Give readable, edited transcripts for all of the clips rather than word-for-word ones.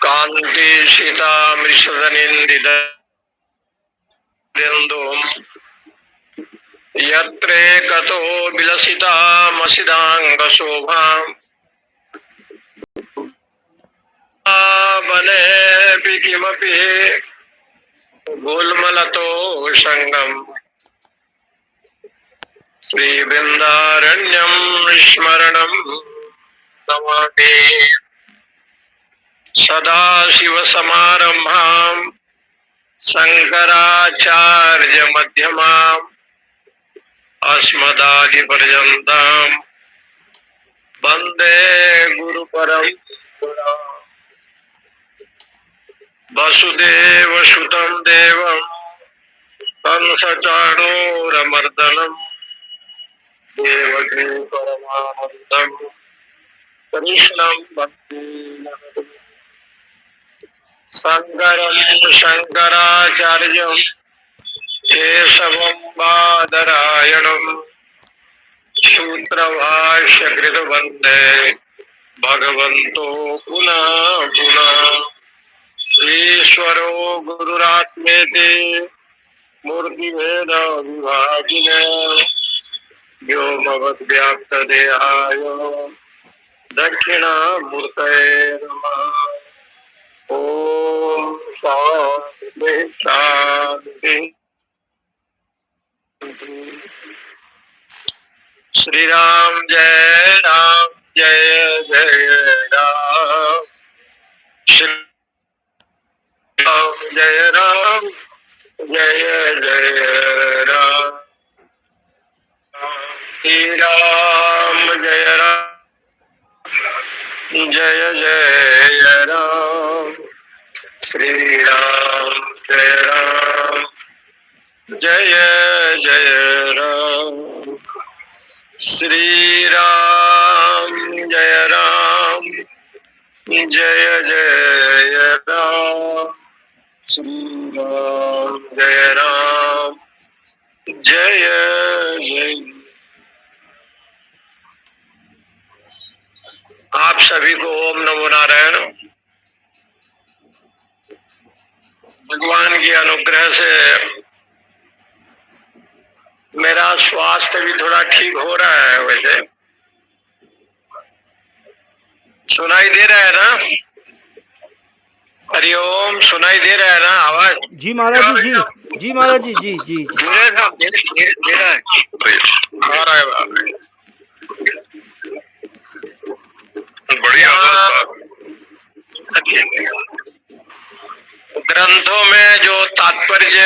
कांति सीता मृषदनिंदितंदुम यत्रे कतो विलसिता मसिदांग शोभाम बने किमपि गोलमलतो संगम श्री वृंदारण्यम स्मरणम नमामि सदा शिव समारंभाम शंकराचार्य मध्यमाम अस्मदादि पर्यंतम वंदे गुरु परंपराम् वसुदेव सुतं देवं कंसचाणूरमर्दनं देवकी परमानंदं कृष्णं वन्दे शंकरं शंकराचार्यं केशवं बादरायणं सूत्रभाष्यकृत वन्दे भगवन्तो पुनः पुनः ईश्वरो गुरुरात्मेति मूर्तिभेद विभागिने व्योमवद्व्याप्तदेहाय दक्षिणामूर्तये नमः। ओम शांति शांति। श्री राम जय जय राम। श्री राम जय जय राम। श्री राम जय जय राम। श्री राम जय जय राम। श्री राम जय जय राम। श्री राम जय जय। आप सभी को ओम नमो नारायण। भगवान के अनुग्रह से मेरा स्वास्थ्य भी थोड़ा ठीक हो रहा है। वैसे सुनाई दे रहा है ना? हरिओम, सुनाई दे रहा है ना आवाज? जी महाराज जी, जी महाराज जी, जी जी दे रहा है। आ रहा है बढ़िया। ग्रंथों में जो तात्पर्य,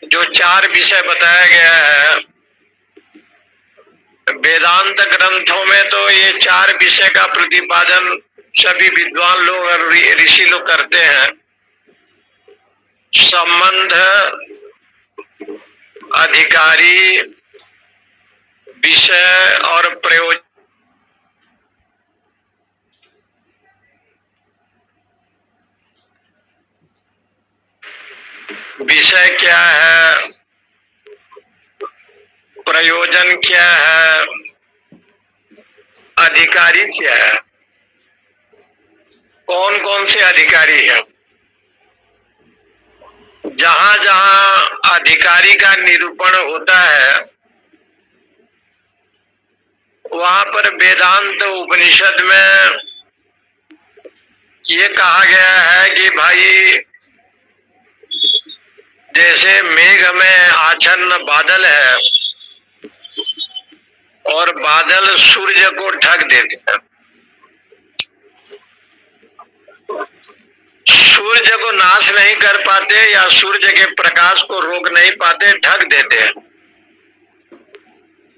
जो 4 विषय बताया गया है, वेदांत ग्रंथों में तो ये 4 विषय का प्रतिपादन सभी विद्वान लोग और ऋषि लोग करते हैं। संबंध, अधिकारी, विषय और प्रयोजन। विषय क्या है, प्रयोजन क्या है, अधिकारी क्या है, कौन कौन से अधिकारी हैं। जहां जहां अधिकारी का निरूपण होता है वहां पर वेदांत उपनिषद में ये कहा गया है कि भाई जैसे मेघ में आच्छन्न बादल है और बादल सूर्य को ढक देते हैं, सूर्य को नाश नहीं कर पाते या सूर्य के प्रकाश को रोक नहीं पाते, ढक देते हैं।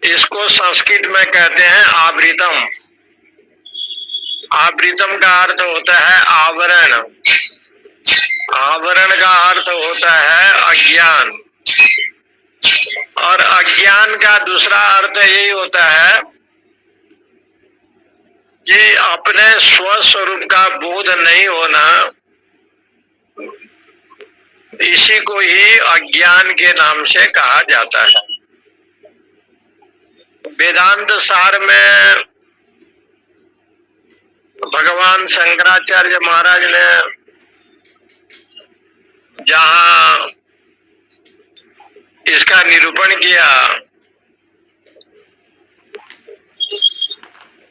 इसको संस्कृत में कहते हैं आवृतम। आवृतम का अर्थ होता है आवरण। आवरण का अर्थ होता है अज्ञान, और अज्ञान का दूसरा अर्थ यही होता है कि अपने स्वस्वरूप का बोध नहीं होना, इसी को ही अज्ञान के नाम से कहा जाता है। वेदांत सार में भगवान शंकराचार्य महाराज ने जहां इसका निरूपण किया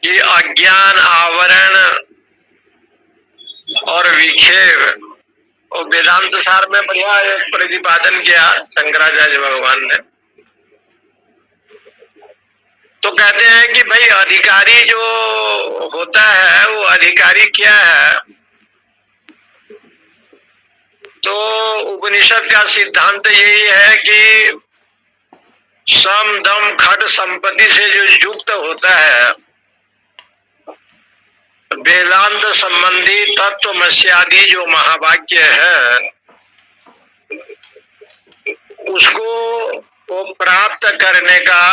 कि अज्ञान, आवरण और विक्षेप, और वेदांत सार में बढ़िया एक प्रतिपादन किया शंकराचार्य भगवान ने। तो कहते हैं कि भाई अधिकारी जो होता है वो अधिकारी क्या है? तो उपनिषद का सिद्धांत यही है कि सम दम खट संपत्ति से जो युक्त होता है, वेदांत संबंधी तत्वमस्यादि जो महावाक्य है, उसको वो प्राप्त करने का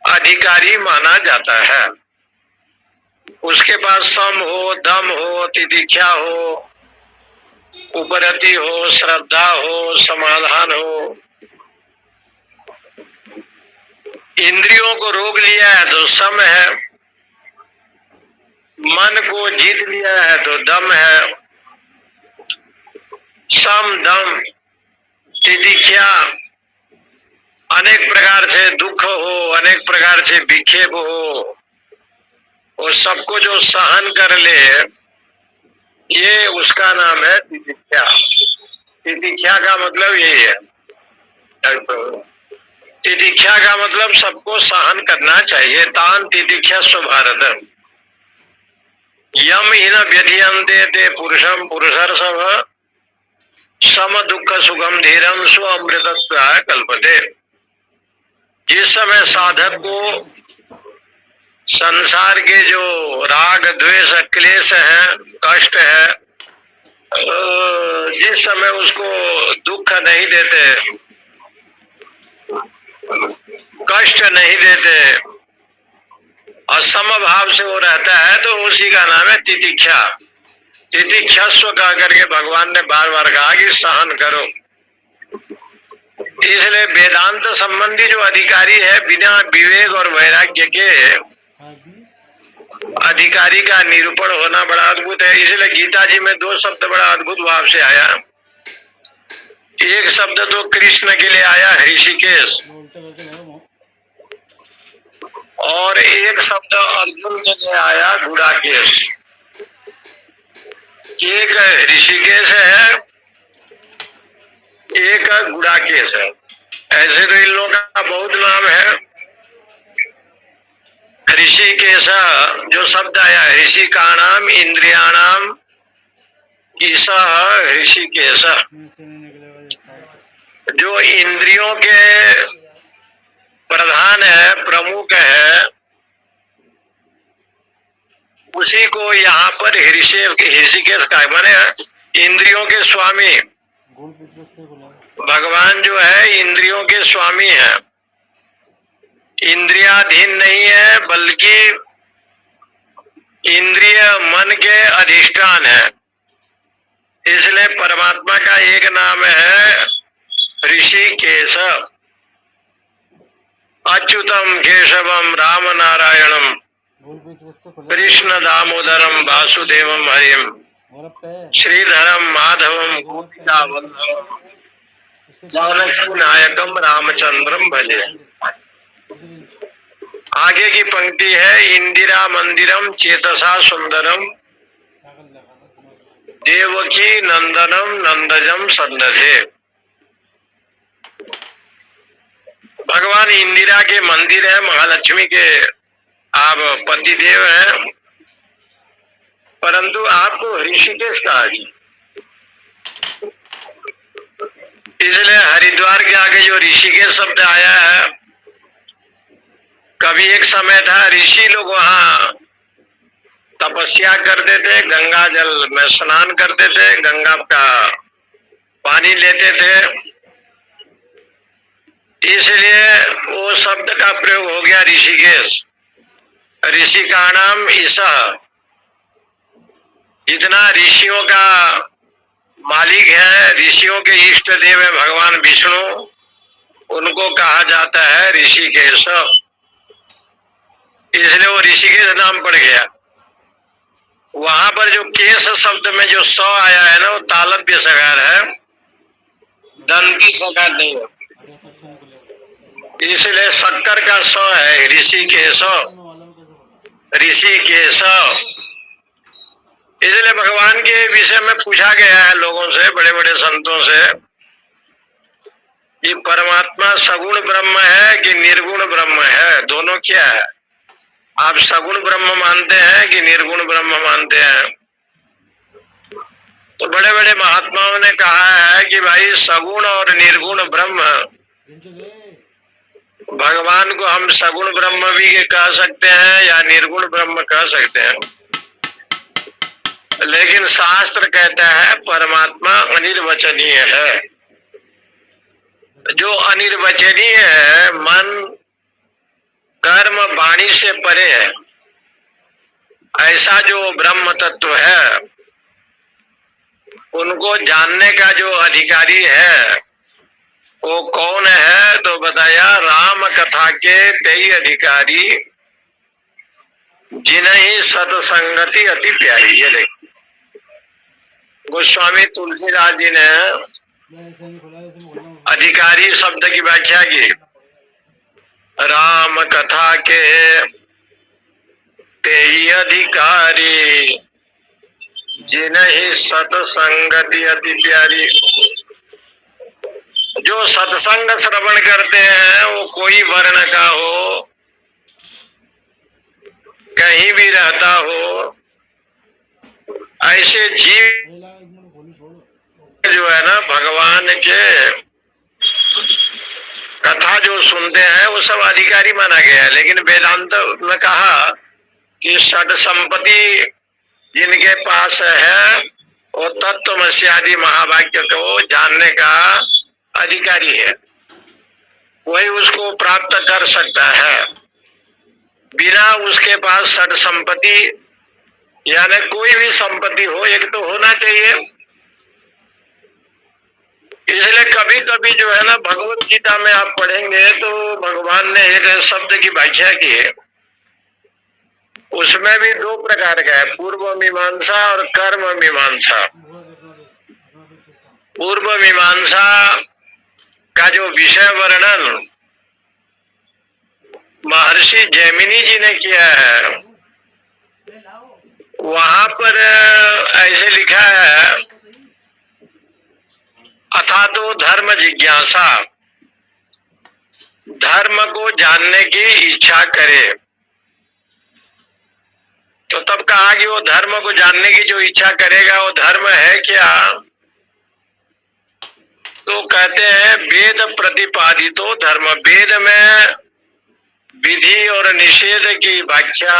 अधिकारी माना जाता है। उसके पास सम हो, दम हो, तितिक्षा हो, उपरति हो, श्रद्धा हो, समाधान हो। इंद्रियों को रोक लिया है तो सम है, मन को जीत लिया है तो दम है। सम, दम, तितिक्षा, अनेक प्रकार से दुख हो, अनेक प्रकार से विक्षेप हो, और सबको जो सहन कर ले, ये उसका नाम है तितिक्षा। तितिक्षा का मतलब यही है। तितिक्षा का मतलब सबको सहन करना चाहिए। तान तितिक्षा स्वभारत यम हीन व्यधियन्ते ते पुरुषम पुरुषर्षभ सम दुख सुखम धीरम स्व अमृतत्वाय कल्पते। जिस समय साधक को संसार के जो राग, द्वेष, क्लेश है, कष्ट है, जिस समय उसको दुख नहीं देते, कष्ट नहीं देते, असम भाव से वो रहता है, तो उसी का नाम है तितिक्षा। तितिक्षस्व कह करके भगवान ने बार बार कहा कि सहन करो। इसलिए वेदांत संबंधी जो अधिकारी है, बिना विवेक और वैराग्य के अधिकारी का निरूपण होना बड़ा अद्भुत है। इसलिए गीता जी में दो शब्द बड़ा अद्भुत भाव से आया। एक शब्द तो कृष्ण के लिए आया, ऋषिकेश, और एक शब्द अर्जुन के लिए आया, गुड़ाकेश। एक ऋषिकेश है, एक गुड़ाकेश है। ऐसे तो इन लोगों का बहुत नाम है। ऋषिकेश जो शब्द आया, ऋषि का नाम इंद्रियाणाम ईसा ऋषिकेश, जो इंद्रियों के प्रधान है, प्रमुख है, उसी को यहाँ पर ऋषिकेश का माने इंद्रियों के स्वामी। भगवान जो है इंद्रियों के स्वामी है, इंद्रियाधीन नहीं है, बल्कि इंद्रिय मन के अधिष्ठान है। इसलिए परमात्मा का एक नाम है ऋषिकेश। अच्युतम केशवम राम नारायणम कृष्ण दामोदरम वासुदेवम हरिम श्रीधरम माधवम गोपिका वल्लभम जानकी नायकम रामचंद्रम भजे। आगे की पंक्ति है, इंदिरा मंदिरम चेतसा सुंदरम देवकी नंदनम नंदजम सन्नधे। भगवान इंदिरा के मंदिर है, महालक्ष्मी के आप पतिदेव हैं, परंतु आपको ऋषिकेश कहा गया। इसलिए हरिद्वार के आगे जो ऋषिकेश शब्द आया है, कभी एक समय था ऋषि लोग वहां तपस्या करते थे, गंगा जल में स्नान करते थे, गंगा का पानी लेते थे। इसलिए वो शब्द का प्रयोग हो गया ऋषिकेश। ऋषि का नाम ईसा। जितना ऋषियों का मालिक है, ऋषियों के इष्ट देव है भगवान विष्णु, उनको कहा जाता है ऋषिकेश, इसलिए वो ऋषिकेश नाम पड़ गया। वहां पर जो केश शब्द में जो स आया है ना, वो तालव्य सकार है, दंती सकार नहीं है, इसलिए शक्कर का स है, ऋषिकेश, ऋषिकेश। इसलिए भगवान के विषय में पूछा गया है लोगों से, बड़े बड़े संतों से, कि परमात्मा सगुण ब्रह्म है कि निर्गुण ब्रह्म है, दोनों क्या है? आप सगुण ब्रह्म मानते हैं कि निर्गुण ब्रह्म मानते हैं? तो बड़े बड़े महात्माओं ने कहा है कि भाई सगुण और निर्गुण ब्रह्म, भगवान को हम सगुण ब्रह्म भी कह सकते हैं या निर्गुण ब्रह्म कह सकते हैं, लेकिन शास्त्र कहता है परमात्मा अनिर्वचनीय है। जो अनिर्वचनीय है, मन कर्म वाणी से परे है, ऐसा जो ब्रह्म तत्व है, उनको जानने का जो अधिकारी है वो कौन है? तो बताया राम कथा के तेई अधिकारी, जिन्हें सत्संगति अति प्यारी। ये देखिए गोस्वामी तुलसीदास जी ने अधिकारी शब्द की व्याख्या की, राम कथा के तेई अधिकारी, जिन्हें सत्संगति अति प्यारी। जो सत्संग श्रवण करते हैं, वो कोई वर्ण का हो, कहीं भी रहता हो, ऐसे जीव जो है ना, भगवान के कथा जो सुनते हैं वो सब अधिकारी माना गया है। लेकिन वेदांत में कहा कि षड संपत्ति जिनके पास है, वो तत्वमस्यादि महावाक्य को जानने का अधिकारी है, वही उसको प्राप्त कर सकता है। बिना उसके पास षड संपत्ति, यानी कोई भी संपत्ति हो, एक तो होना चाहिए। इसलिए कभी कभी जो है ना, भगवत गीता में आप पढ़ेंगे तो भगवान ने एक शब्द की व्याख्या की है, उसमें भी दो प्रकार का है, पूर्व मीमांसा और कर्म मीमांसा। पूर्व मीमांसा का जो विषय वर्णन महर्षि जैमिनी जी ने किया है, वहां पर ऐसे लिखा है, अथा तो धर्म जिज्ञासा, धर्म को जानने की इच्छा करे। तो तब कहा कि वो धर्म को जानने की जो इच्छा करेगा वो धर्म है क्या? तो कहते हैं वेद प्रतिपादितो धर्म, वेद में विधि और निषेध की व्याख्या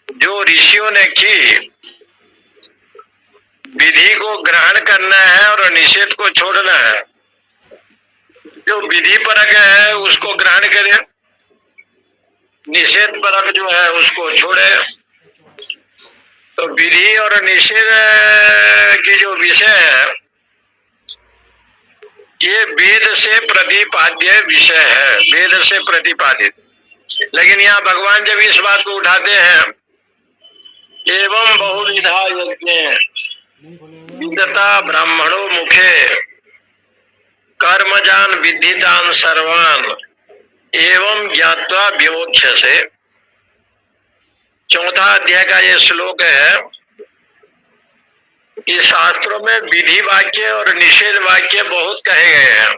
जो ऋषियों ने की, विधि को ग्रहण करना है और निषेध को छोड़ना है। जो विधि परक है उसको ग्रहण करे, निषेध परक जो है उसको छोड़े। तो विधि और निषेध की जो विषय है, ये वेद से प्रतिपाद्य विषय है, वेद से प्रतिपादित। लेकिन यहाँ भगवान जब इस बात को उठाते हैं, एवं बहुविधा यज्ञ विदता ब्राह्मणों मुखे, कर्मजान विद्धितान सर्वान, एवं ज्ञात्वा विमोक्ष्यसे। चौथा अध्याय का ये श्लोक है कि शास्त्रों में विधि वाक्य और निषेध वाक्य बहुत कहे गए हैं।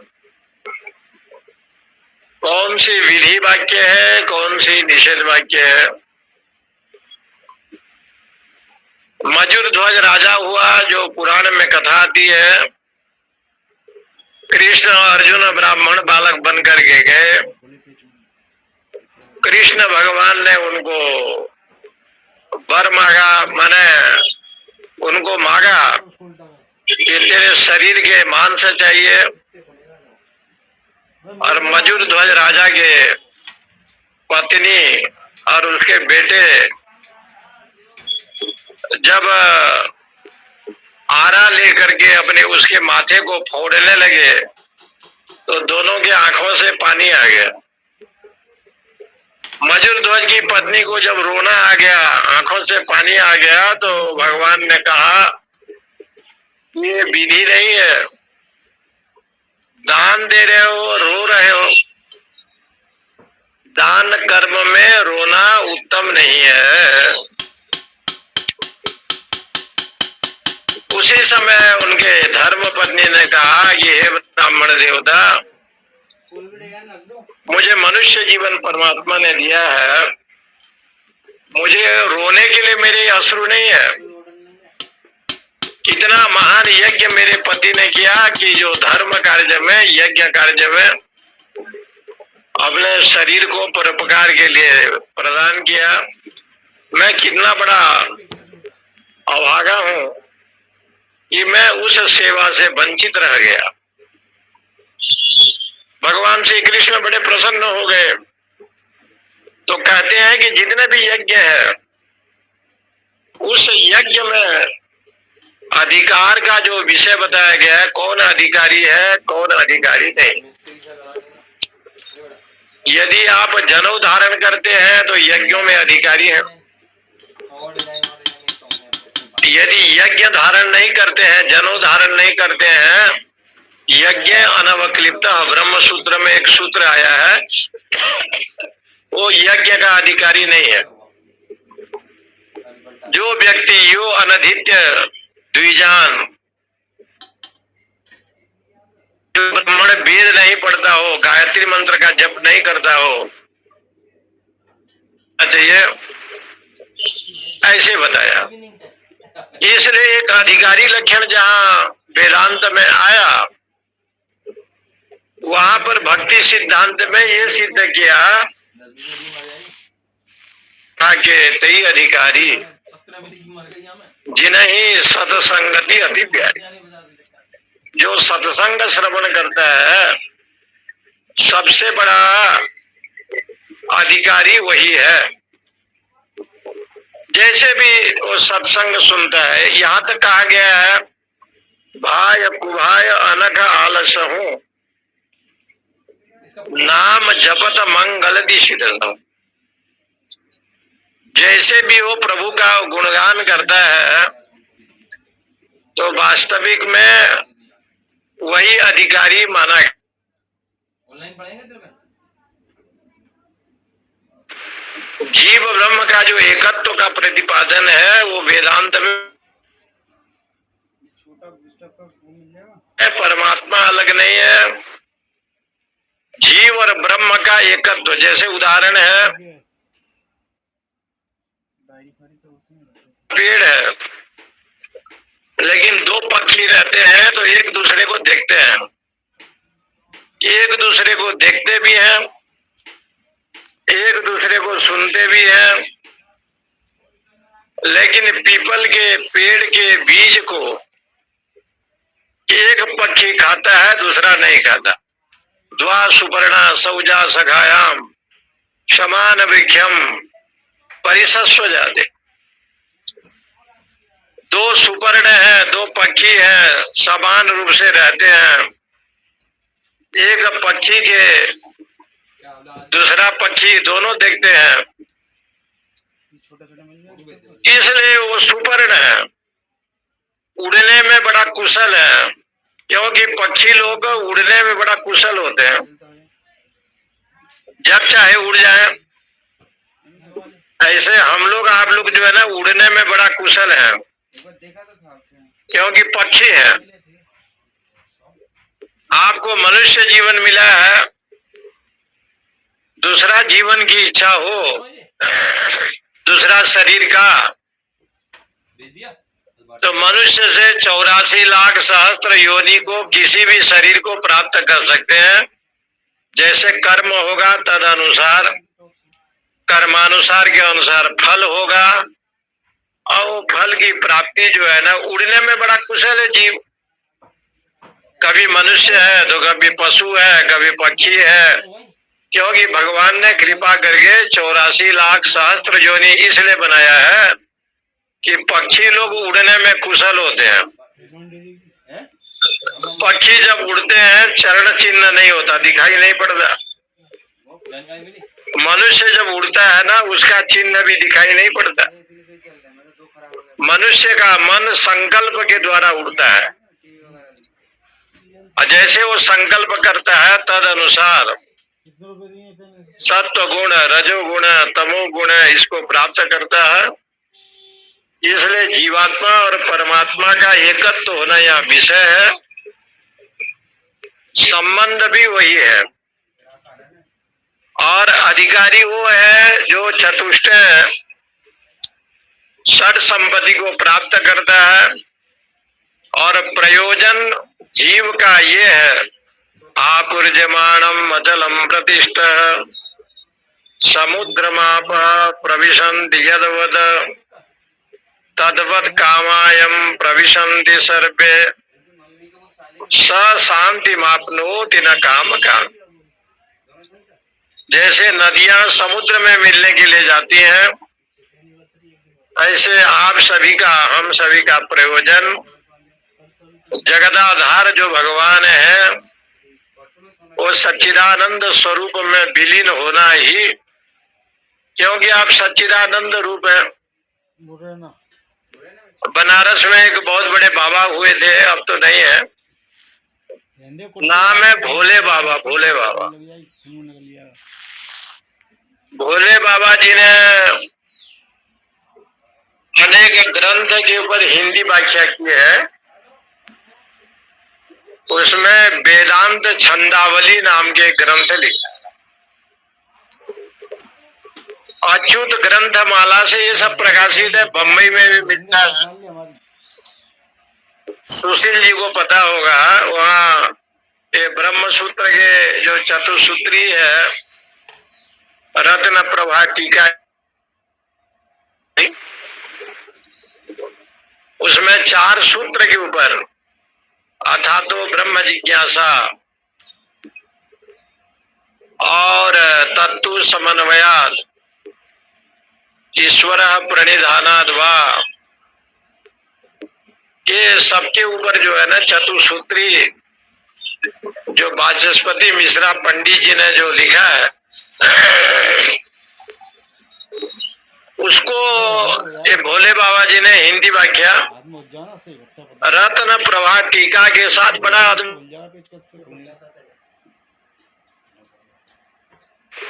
कौन सी विधि वाक्य है, कौन सी निषेध वाक्य है? मजूर ध्वज राजा हुआ, जो पुराण में कथा आती है, कृष्ण और अर्जुन ब्राह्मण बालक बन करके गए। कृष्ण भगवान ने उनको वर मांगा, माने उनको मांगा कि तेरे शरीर के मांस चाहिए। और मजूर ध्वज राजा के पत्नी और उसके बेटे जब आरा लेकर के अपने उसके माथे को फोड़ने लगे तो दोनों की आंखों से पानी आ गया। मजूर ध्वज की पत्नी को जब रोना आ गया, आंखों से पानी आ गया, तो भगवान ने कहा ये विधि नहीं है, दान दे रहे हो, रो रहे हो, दान कर्म में रोना उत्तम नहीं है। उसी समय उनके धर्म पत्नी ने कहा कि हे ब्राह्मण देवता, मुझे मनुष्य जीवन परमात्मा ने दिया है, मुझे रोने के लिए मेरे अश्रु नहीं है। कितना महान यज्ञ मेरे पति ने किया कि जो धर्म कार्य में, यज्ञ कार्य में अपने शरीर को परोपकार के लिए प्रदान किया। मैं कितना बड़ा अभागा हूं कि मैं उस सेवा से वंचित रह गया। भगवान श्री कृष्ण बड़े प्रसन्न हो गए, तो कहते हैं कि जितने भी यज्ञ है उस यज्ञ में अधिकार का जो विषय बताया गया है, कौन अधिकारी है कौन अधिकारी नहीं। यदि आप जनेऊ धारण करते हैं तो यज्ञों में अधिकारी हैं। यदि यज्ञ धारण नहीं करते हैं, जनेऊ धारण नहीं करते हैं, यज्ञ अनवक्लिप्त ब्रह्म सूत्र में एक सूत्र आया है, वो यज्ञ का अधिकारी नहीं है। जो व्यक्ति यो अनधित्य द्विजान, जो ब्राह्मण वेद नहीं पढ़ता हो, गायत्री मंत्र का जप नहीं करता हो, चाहिए ऐसे बताया। इसलिए एक अधिकारी लक्षण जहाँ वेदांत में आया, वहां पर भक्ति सिद्धांत में ये सिद्ध किया कि तेई अधिकारी जिन्हें सत्संगति अति प्यारी। जो सत्संग श्रवण करता है सबसे बड़ा अधिकारी वही है। जैसे भी वो सत्संग सुनता है, यहाँ तक कहा गया है भाय कुभाय अनघ आलस हूं, नाम जपत मंगल दिशित। जैसे भी वो प्रभु का गुणगान करता है तो वास्तविक में वही अधिकारी माना गया। जीव ब्रह्म का जो एकत्व का प्रतिपादन है वो वेदांत में परमात्मा अलग नहीं है, जीव और ब्रह्म का एकत्व। जैसे उदाहरण है पेड़ है, लेकिन दो पक्षी रहते हैं तो एक दूसरे को देखते हैं, एक दूसरे को देखते भी हैं, एक दूसरे को सुनते भी हैं, लेकिन पीपल के पेड़ के बीज को एक पक्षी खाता है, दूसरा नहीं खाता। द्वा सुपर्णा सौजा सखायाम समान वृक्षम परिसस्व जाते। दो सुपर्ण है, दो पक्षी है, समान रूप से रहते हैं। एक पक्षी के दूसरा पक्षी दोनों देखते हैं, इसलिए वो सुपर्ण है, उड़ने में बड़ा कुशल है, क्योंकि पक्षी लोग उड़ने में बड़ा कुशल होते हैं, जब चाहे उड़ जाए। ऐसे हम लोग आप लोग जो है ना उड़ने में बड़ा कुशल है, क्योंकि पक्षी है। आपको मनुष्य जीवन मिला है, दूसरा जीवन की इच्छा हो, दूसरा शरीर का, तो मनुष्य से 84 लाख सहस्त्र योनि को किसी भी शरीर को प्राप्त कर सकते हैं। जैसे कर्म होगा तद अनुसार, कर्मानुसार के अनुसार फल होगा, और वो फल की प्राप्ति जो है ना, उड़ने में बड़ा कुशल है जीव। कभी मनुष्य है तो कभी पशु है, कभी पक्षी है, क्योंकि भगवान ने कृपा करके 84 लाख सहस्त्र योनि इसलिए बनाया है कि पक्षी लोग उड़ने में कुशल होते हैं। पक्षी जब उड़ते हैं चरण चिन्ह नहीं होता, दिखाई नहीं पड़ता। मनुष्य जब उड़ता है ना, उसका चिन्ह भी दिखाई नहीं पड़ता। मनुष्य का मन संकल्प के द्वारा उड़ता है, और जैसे वो संकल्प करता है तद अनुसार सत्व गुण, रजोगुण, तमोगुण इसको प्राप्त करता है। इसलिए जीवात्मा और परमात्मा का एकत्व होना यह विषय है। संबंध भी वही है, और अधिकारी वो है जो चतुष्ट षड संपत्ति को प्राप्त करता है। और प्रयोजन जीव का ये है, आपूर्यमाणम अचलम प्रतिष्ठ समुद्रमाप प्रविशन्ति यदवद तद्वत् कामायम प्रविशन्ति सर्वे स शांति मापनोति न काम काम। जैसे नदियां समुद्र में मिलने के लिए जाती हैं, ऐसे आप सभी का, हम सभी का प्रयोजन जगदाधार जो भगवान है वो सच्चिदानंद स्वरूप में विलीन होना ही, क्योंकि आप सच्चिदानंद रूप है। बनारस में एक बहुत बड़े बाबा हुए थे, अब तो नहीं है, नाम है भोले बाबा। भोले बाबा, भोले बाबा जी ने अनेक ग्रंथ के ऊपर हिंदी व्याख्या की है। उसमें वेदांत छंदावली नाम के ग्रंथ लिखा, अच्युत ग्रंथ माला से ये सब प्रकाशित है, बम्बई में भी मिलता है। सुशील जी को पता होगा, वहाँ ये ब्रह्म सूत्र के जो चतुसूत्री है, रत्न प्रभा टीका, उसमें 4 सूत्र के ऊपर अथा तो ब्रह्म जिज्ञासा और तत्व समन्वयात ईश्वर प्रणिधानाद वा, ये सबके ऊपर जो है ना चतुसूत्री, जो वाचस्पति मिश्रा पंडित जी ने जो लिखा है, उसको ये भोले बाबा जी ने हिंदी व्याख्या रत्न प्रभा टीका के साथ बड़ा।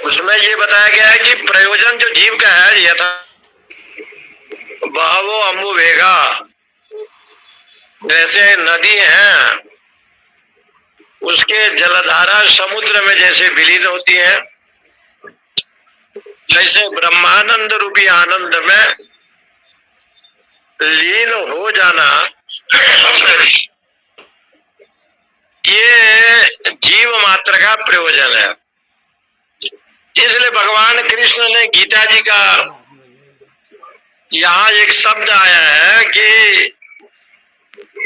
उसमें ये बताया गया है कि प्रयोजन जो जीव का है, यथा बहवो अम्बु वेगा, जैसे नदी है उसके जलधारा समुद्र में जैसे विलीन होती है, जैसे ब्रह्मानंद रूपी आनंद में लीन हो जाना, ये जीव मात्र का प्रयोजन है। इसलिए भगवान कृष्ण ने गीता जी का यहाँ एक शब्द आया है कि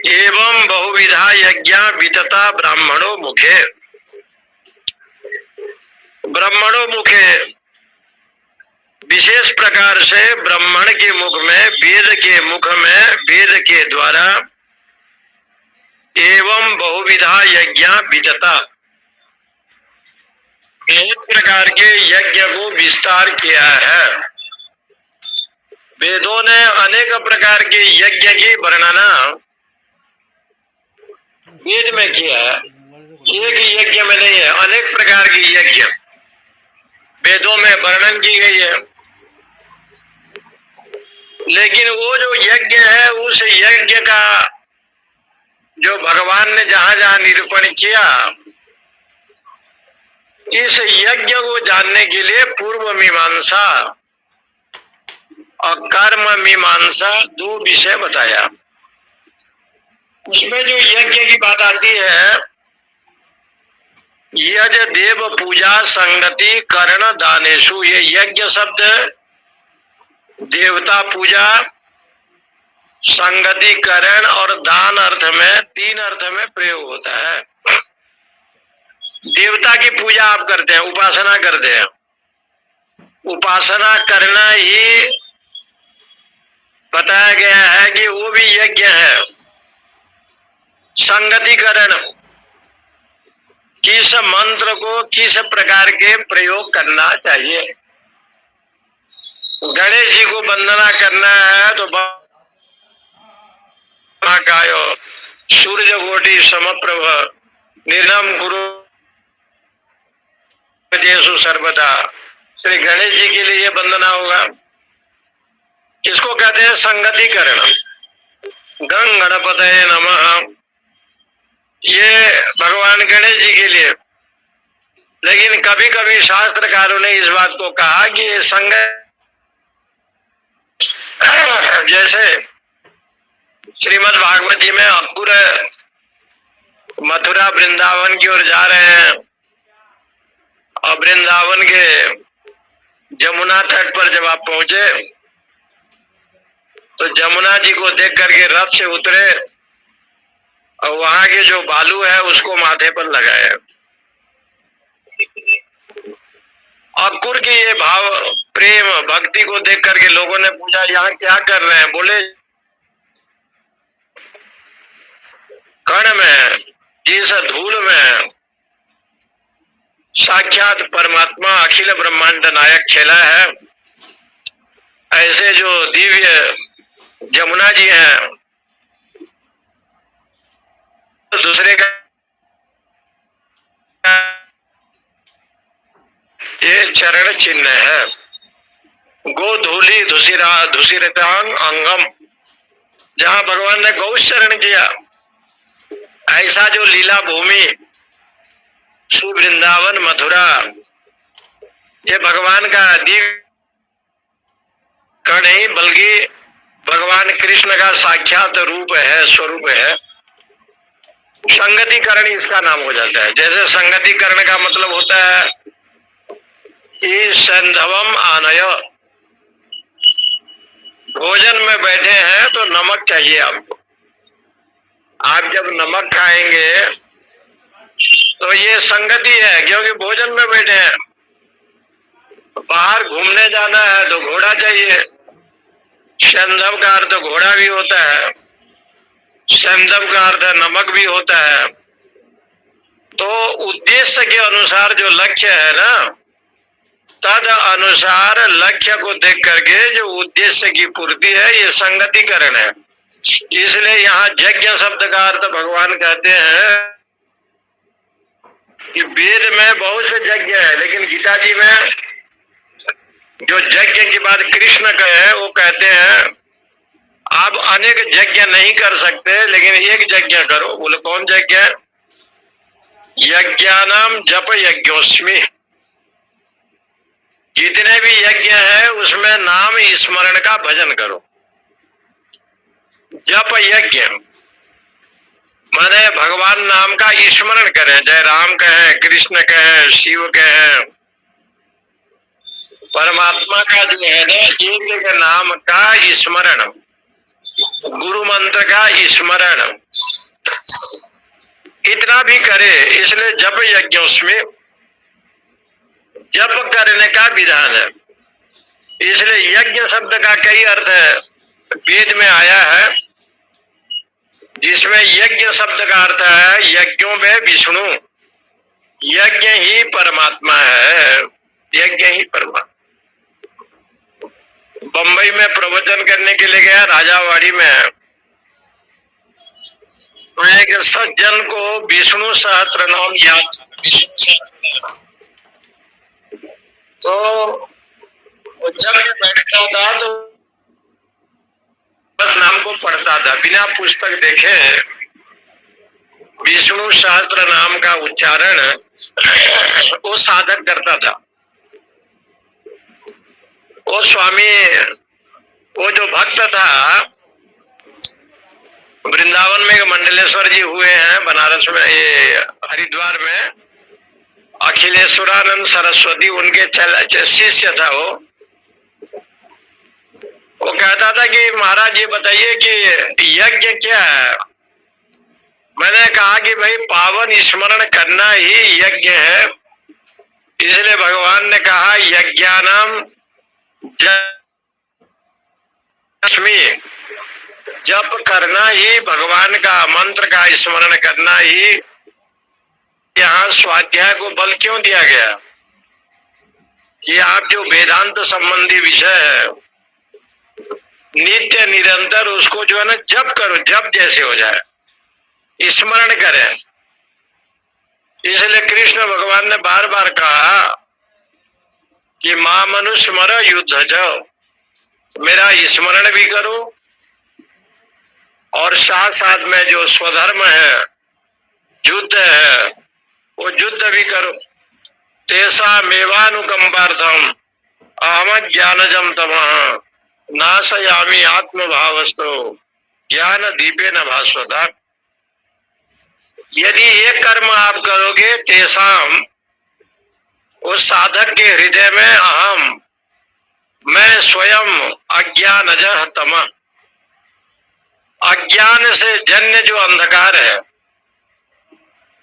एवं बहुविधा यज्ञ वितता ब्राह्मणों मुखे। ब्राह्मणों मुखे विशेष प्रकार से ब्राह्मण के मुख में, वेद के मुख में, वेद के द्वारा एवं बहुविधा यज्ञ वितता, बहुत प्रकार के यज्ञ को विस्तार किया है। वेदों ने अनेक प्रकार के यज्ञ की वर्णना वेद में किया है, एक ही यज्ञ में नहीं है, अनेक प्रकार की यज्ञ वेदों में वर्णन की गई है। लेकिन वो जो यज्ञ है, उस यज्ञ का जो भगवान ने जहां जहां निरूपण किया, इस यज्ञ को जानने के लिए पूर्व मीमांसा और कर्म मीमांसा 2 विषय बताया। उसमें जो यज्ञ की बात आती है, यज देव पूजा संगति करण दानेशु, ये यज्ञ शब्द देवता पूजा, संगति करण और दान अर्थ में, 3 अर्थ में प्रयोग होता है। देवता की पूजा आप करते हैं, उपासना करते हैं, उपासना करना ही बताया गया है कि वो भी यज्ञ है। संगतिकरण, किस मंत्र को किस प्रकार के प्रयोग करना चाहिए। गणेश जी को वंदना करना है तो महाकायो सूर्य कोटि समप्रभ निर्नम कुरु देशु सर्वदा, श्री गणेश जी के लिए वंदना होगा। इसको कहते हैं संगतिकरण। गं गणपतये नमः, ये भगवान गणेश जी के लिए। लेकिन कभी कभी शास्त्रकारों ने इस बात को कहा कि ये संग, जैसे श्रीमद् भागवत जी में अंकुर मथुरा वृंदावन की ओर जा रहे हैं और वृंदावन के जमुना तट पर जब आप पहुंचे तो जमुना जी को देख करके रथ से उतरे और वहां के जो बालू है उसको माथे पर लगाए। अंकुर की ये भाव प्रेम भक्ति को देख करके लोगों ने पूछा यहाँ क्या कर रहे हैं। बोले कण में जिस धूल में साक्षात परमात्मा अखिल ब्रह्मांड नायक खेला है, ऐसे जो दिव्य जमुना जी हैं तो दूसरे का ये चरण चिन्ह है। गोधूली धुसिरतांग अंगम, जहां भगवान ने गौ शरण किया, ऐसा जो लीला भूमि श्री वृंदावन मथुरा, ये भगवान का दिव्य कण नहीं बल्कि भगवान कृष्ण का साक्षात रूप है, स्वरूप है। संगतिकरण इसका नाम हो जाता है। जैसे संगतिकरण का मतलब होता है कि संधवम आनय, भोजन में बैठे हैं तो नमक चाहिए आपको। आप जब नमक खाएंगे तो ये संगति है, क्योंकि भोजन में बैठे हैं। बाहर घूमने जाना है तो घोड़ा चाहिए। संधव का अर्थ घोड़ा भी होता है, संधव का अर्थ नमक भी होता है। तो उद्देश्य के अनुसार जो लक्ष्य है ना, तद अनुसार लक्ष्य को देख करके जो उद्देश्य की पूर्ति है, ये संगतिकरण है। इसलिए यहाँ यज्ञ शब्द का अर्थ भगवान कहते हैं कि वेद में बहुत से यज्ञ है, लेकिन गीता जी में जो यज्ञ की बात कृष्ण कहे वो कहते हैं आप अनेक यज्ञ नहीं कर सकते, लेकिन एक यज्ञ करो। बोले कौन यज्ञ? यज्ञानाम जप यज्ञोस्मि, जितने भी यज्ञ है उसमें नाम स्मरण का भजन करो। जप यज्ञ माने भगवान नाम का स्मरण करें, चाहे राम कहें, कृष्ण कहें, शिव कहें, परमात्मा का जो है ना एक एक नाम का स्मरण, गुरु मंत्र का स्मरण, इतना भी करे। इसलिए जप यज्ञोस्मि, जप करने का विधान है। इसलिए यज्ञ शब्द का कई अर्थ है वेद में आया है, जिसमें यज्ञ शब्द का अर्थ है यज्ञों में विष्णु, यज्ञ ही परमात्मा है, यज्ञ ही परमात्मा। बंबई में प्रवचन करने के लिए गया राजावाड़ी में, तो एक सज्जन को विष्णु सहस्त्र नाम याद, विष्णु सहस्त्र नाम, तो जब बैठता था तो बस नाम को पढ़ता था बिना पुस्तक देखे। विष्णु सहस्त्र नाम का उच्चारण वो साधक करता था। वो स्वामी, वो जो भक्त था, वृंदावन में मंडलेश्वर जी हुए हैं, बनारस में, ये हरिद्वार में अखिलेश्वरानंद सरस्वती उनके शिष्य था। वो कहता था कि महाराज ये बताइए कि यज्ञ क्या है। मैंने कहा कि भाई पावन स्मरण करना ही यज्ञ है। इसलिए भगवान ने कहा यज्ञानाम जस्मी, जप करना ही, भगवान का मंत्र का स्मरण करना ही, यहाँ स्वाध्याय को बल क्यों दिया गया कि आप जो वेदांत संबंधी विषय है नित्य निरंतर उसको जो है ना जप करो, जप जैसे हो जाए, स्मरण करें। इसलिए कृष्ण भगवान ने बार बार कहा कि मां मनुष्य मर युद्ध जाओ, मेरा स्मरण भी करो और साथ साथ में जो स्वधर्म है, युद्ध है, वो युद्ध भी करो। तेसा मेवानुकंपार्थम अहम ज्ञानजम तमः नाशयामि आत्मभावस्तो ज्ञान दीपे न भास्वता। यदि ये कर्म आप करोगे, तेसाम, उस साधक के हृदय में अहम, मैं स्वयं अज्ञानजः तमः, अज्ञान से जन्य जो अंधकार है,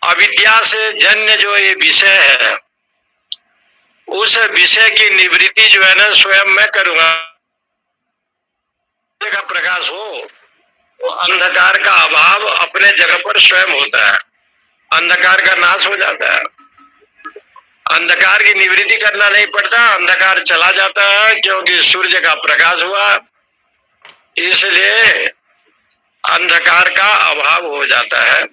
अविद्या से जन्य जो ये विषय है, उस विषय की निवृत्ति जो है ना स्वयं मैं करूंगा। का प्रकाश हो तो अंधकार का अभाव अपने जगह पर स्वयं होता है, अंधकार का नाश हो जाता है, अंधकार की निवृत्ति करना नहीं पड़ता, अंधकार चला जाता है क्योंकि सूर्य का प्रकाश हुआ, इसलिए अंधकार का अभाव हो जाता है।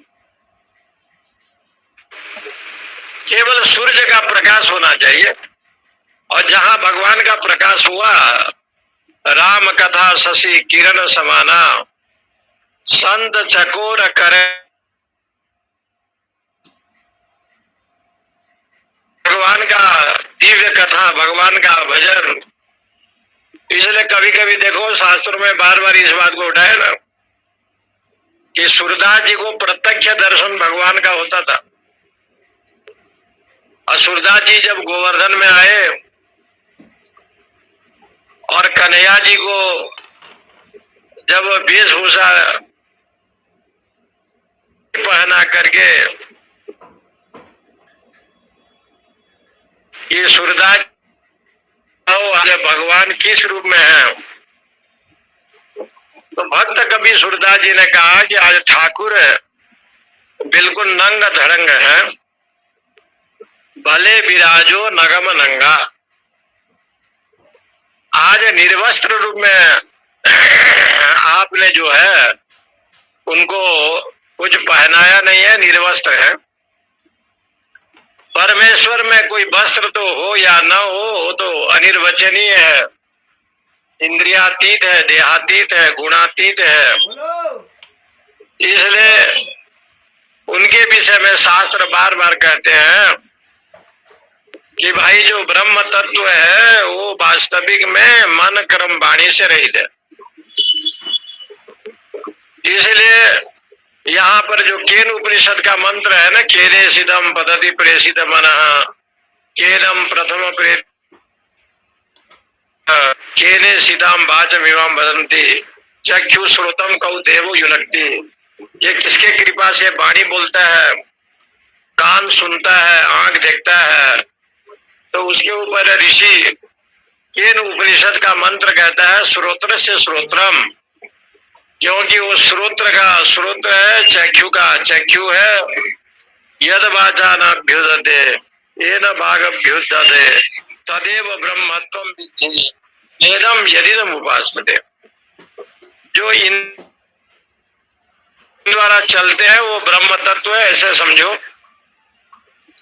केवल सूर्य का प्रकाश होना चाहिए, और जहां भगवान का प्रकाश हुआ, राम कथा शशि किरण समाना संत चकोर करे, भगवान का दिव्य कथा, भगवान का भजन। इसलिए कभी कभी देखो शास्त्रों में बार बार इस बात को उठाया ना कि सूरदास जी को प्रत्यक्ष दर्शन भगवान का होता था। और सूरदास जी जब गोवर्धन में आए और कन्हैया जी को जब वेशभूषा पहना करके, ये सूरदास भगवान किस रूप में है, तो भक्त कवि सूरदास जी ने कहा कि आज ठाकुर बिल्कुल नंग धड़ंग है, भले विराजो नगम नंगा। आज निर्वस्त्र रूप में आपने जो है उनको कुछ पहनाया नहीं है, निर्वस्त्र है। परमेश्वर में कोई वस्त्र तो हो या न हो तो अनिर्वचनीय है, इंद्रियातीत है, देहातीत है, गुणातीत है। इसलिए उनके विषय में शास्त्र बार बार कहते हैं कि भाई जो ब्रह्म तत्व है वो वास्तविक में मन कर्म वाणी से रहित है। इसलिए यहाँ पर जो केन उपनिषद का मंत्र है ना, केने सिदम पद्धति प्रेषित मनः केनम प्रथम प्रेत केने सीताम वाचमिमाम वदन्ति चक्षु श्रोतम कौ देवो युनक्ति। ये किसके कृपा से वाणी बोलता है, कान सुनता है, आंख देखता है, तो उसके ऊपर ऋषि केन उपनिषद का मंत्र कहता है श्रोत्र से श्रोत्रम, क्योंकि वो श्रोत्र का श्रोत्र है, चक्षु का चक्षु है। यद वाचा न अभ्युदते येन भागभ्युदते तदेव ब्रह्मत्वं विद्धि वेदम यदिदम उपासते। जो इन द्वारा चलते हैं वो ब्रह्म तत्व है, ऐसे समझो।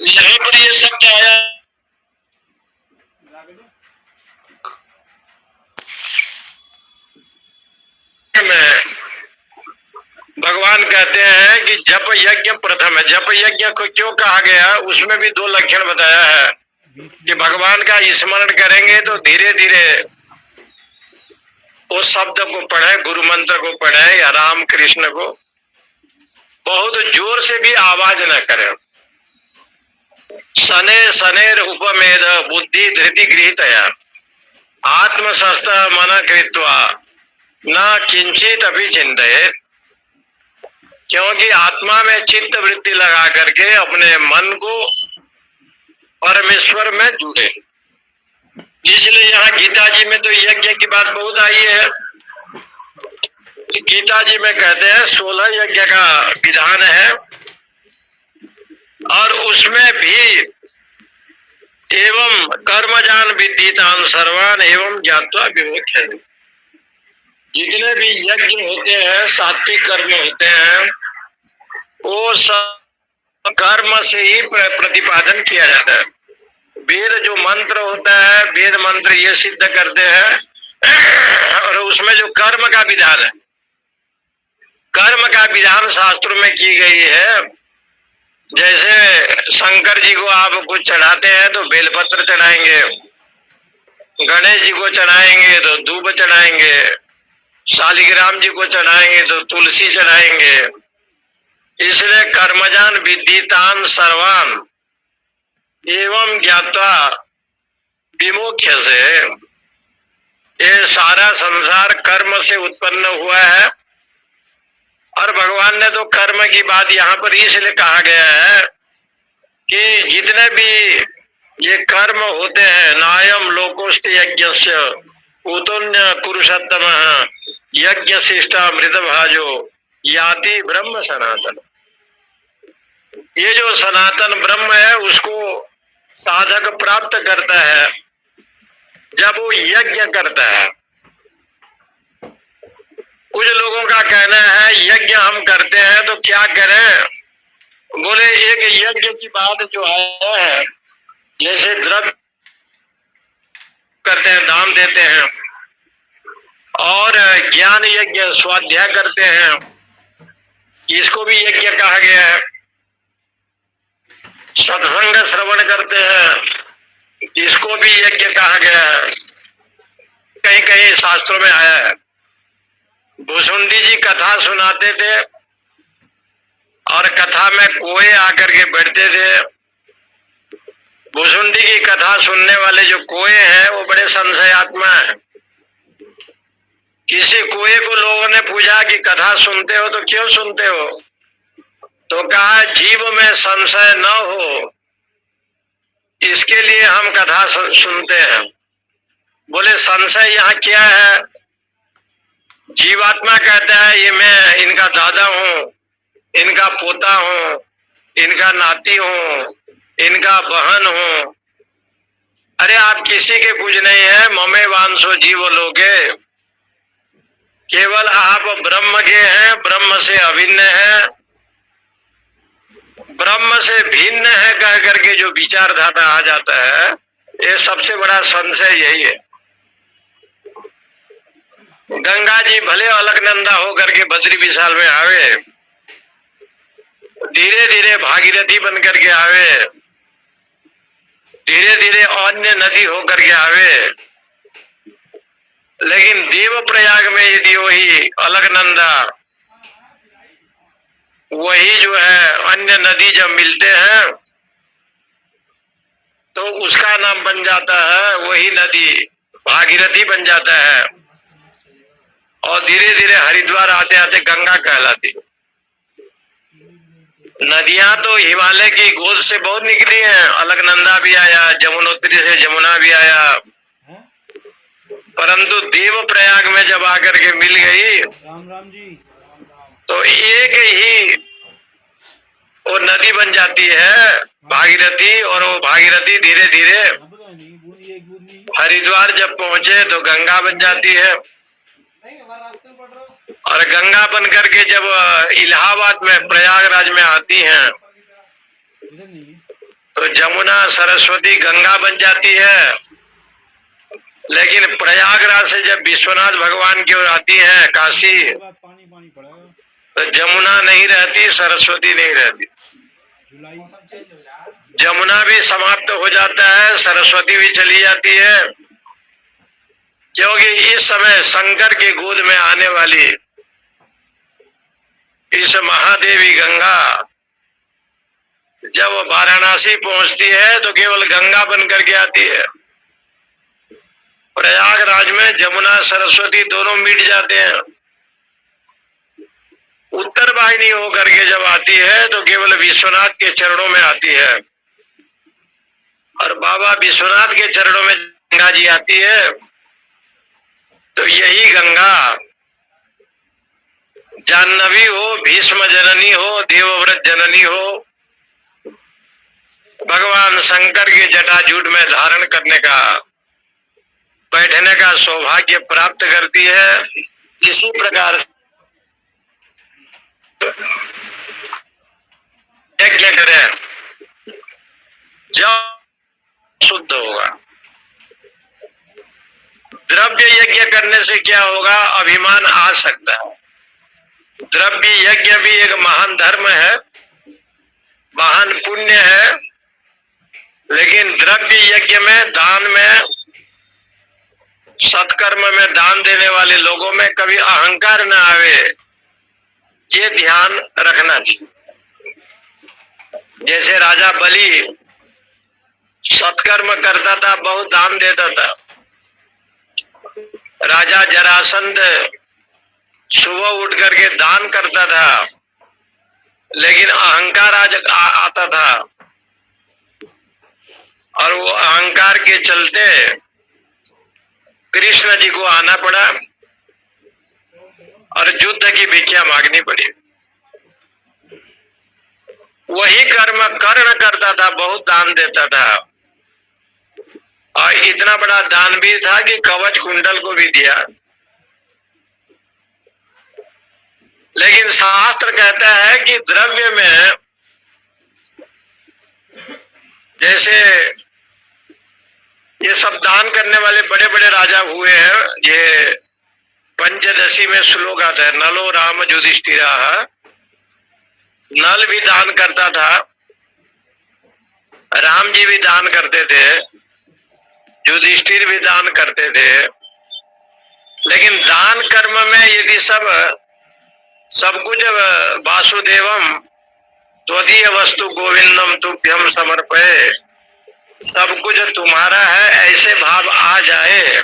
यहीं पर ये शब्द आया में भगवान कहते हैं कि जप यज्ञ प्रथम है। जप यज्ञ को क्यों कहा गया, उसमें भी दो लक्षण बताया है कि भगवान का स्मरण करेंगे तो धीरे धीरे उस शब्द को पढ़े, गुरु मंत्र को पढ़े या राम कृष्ण को, बहुत जोर से भी आवाज न करें। शने शनेर उपमेद बुद्धि धृति गृहीतया आत्मशस्त मन कृत्वा न किंचित अभी चिंतित। क्योंकि आत्मा में चित्त वृत्ति लगा करके अपने मन को परमेश्वर में जुड़े। इसलिए यहाँ गीता जी में तो यज्ञ की बात बहुत आई है। गीता जी में कहते हैं 16 यज्ञ का विधान है, और उसमें भी एवं कर्मजान विद्यितान सर्वान एवं ज्ञात्वा विमुख्य, जितने भी यज्ञ होते हैं, सात्विक कर्म होते हैं, वो सब कर्म से ही प्रतिपादन किया जाता है। वेद जो मंत्र होता है, वेद मंत्र ये सिद्ध करते हैं, और उसमें जो कर्म का विधान है, कर्म का विधान शास्त्रों में की गई है। जैसे शंकर जी को आप कुछ चढ़ाते हैं तो बेलपत्र चढ़ाएंगे, गणेश जी को चढ़ाएंगे तो दूब चढ़ाएंगे, शालिग्राम जी को चढ़ाएंगे तो तुलसी चढ़ाएंगे। इसलिए कर्मजान विद्यितान सर्वान एवं ज्ञात्वा विमुख्य से, ये सारा संसार कर्म से उत्पन्न हुआ है। और भगवान ने तो कर्म की बात यहाँ पर इसलिए कहा गया है कि जितने भी ये कर्म होते हैं, नायम लोकोस्त यज्ञस्य उतुन्य पुरुषोत्तम यज्ञ शिष्टा मृत भाजो याति ब्रह्म सनातन। ये जो सनातन ब्रह्म है उसको साधक प्राप्त करता है जब वो यज्ञ करता है। कुछ लोगों का कहना है यज्ञ हम करते हैं तो क्या करें, बोले एक यज्ञ की बात जो है, जैसे द्रव्य करते हैं, दान देते हैं, और ज्ञान यज्ञ स्वाध्याय करते हैं, इसको भी यज्ञ कहा गया है। सत्संग श्रवण करते हैं, इसको भी यज्ञ कहा गया है। कहीं कहीं शास्त्रों में आया है। भुसुंडी जी कथा सुनाते थे और कथा में कोए आकर के बैठते थे। भुसुंडी की कथा सुनने वाले जो कोए हैं वो बड़े संशयात्मा हैं। किसी कोए को लोगों ने पूछा कि कथा सुनते हो तो क्यों सुनते हो, तो कहा जीव में संशय न हो इसके लिए हम कथा सुनते हैं। बोले संशय यहाँ क्या है? जीवात्मा कहता है ये मैं इनका दादा हूँ, इनका पोता हूँ, इनका नाती हूँ, इनका बहन हूँ। अरे आप किसी के कुछ नहीं है, ममे वांसो जीव लोगे, केवल आप ब्रह्म के हैं, ब्रह्म से अभिन्न है, ब्रह्म से भिन्न है कह करके जो विचारधारा आ जाता है, ये सबसे बड़ा संशय यही है। गंगा जी भले अलकनंदा होकर के बद्री विशाल में आवे, धीरे धीरे भागीरथी बन करके आवे, धीरे धीरे अन्य नदी होकर के आवे, लेकिन देव प्रयाग में यदि वही अलकनंदा, वही जो है अन्य नदी जब मिलते हैं तो उसका नाम बन जाता है, वही नदी भागीरथी बन जाता है, और धीरे धीरे हरिद्वार आते आते गंगा कहलाती। नदियां तो हिमालय की गोद से बहुत निकली हैं, अलकनंदा भी आया, जमुनोत्री से जमुना भी आया, परंतु देव प्रयाग में जब आकर के मिल गई राम राम जी, तो एक ही वो नदी बन जाती है भागीरथी, और वो भागीरथी धीरे धीरे हरिद्वार जब पहुंचे तो गंगा बन जाती है, और गंगा बन करके जब इलाहाबाद में प्रयागराज में आती हैं तो जमुना सरस्वती गंगा बन जाती है। लेकिन प्रयागराज से जब विश्वनाथ भगवान की ओर आती है काशी, तो जमुना नहीं रहती, सरस्वती नहीं रहती, जमुना भी समाप्त हो जाता है, सरस्वती भी चली जाती है, क्योंकि इस समय शंकर के गोद में आने वाली इस महादेवी गंगा जब वाराणसी पहुंचती है तो केवल गंगा बन करके आती है। प्रयागराज में जमुना सरस्वती दोनों मिट जाते हैं। उत्तर वाहिनी होकर के जब आती है तो केवल विश्वनाथ के चरणों में आती है, और बाबा विश्वनाथ के चरणों में गंगा जी आती है। तो यही गंगा जाह्नवी हो, भीष्म जननी हो, देवव्रत जननी हो, भगवान शंकर के जटाजूट में धारण करने का, बैठने का सौभाग्य प्राप्त करती है। इसी प्रकार यज्ञ करें, जब शुद्ध होगा। द्रव्य यज्ञ करने से क्या होगा? अभिमान आ सकता है। द्रव्य यज्ञ भी एक महान धर्म है, महान पुण्य है, लेकिन द्रव्य यज्ञ में, दान में, सत्कर्म में दान देने वाले लोगों में कभी अहंकार न आवे, ये ध्यान रखना चाहिए। जैसे राजा बलि सत्कर्म करता था, बहुत दान देता था। राजा जरासंध सुबह उठ करके दान करता था, लेकिन अहंकार आता था, और वो अहंकार के चलते कृष्ण जी को आना पड़ा और युद्ध की भिक्षा मांगनी पड़ी। वही कर्म कर्ण करता था, बहुत दान देता था, और इतना बड़ा दान भी था कि कवच कुंडल को भी दिया। लेकिन शास्त्र कहता है कि द्रव्य में, जैसे ये सब दान करने वाले बड़े बड़े राजा हुए हैं, ये पंचदशी में श्लोक आता है, नलो राम युधिष्ठिरा। नल भी दान करता था, राम जी भी दान करते थे, युधिष्ठिर भी दान करते थे। लेकिन दान कर्म में यदि सब कुछ वासुदेवम त्वदीय वस्तु गोविंदम तुभ्यम समर्पये, सब कुछ तुम्हारा है, ऐसे भाव आ जाए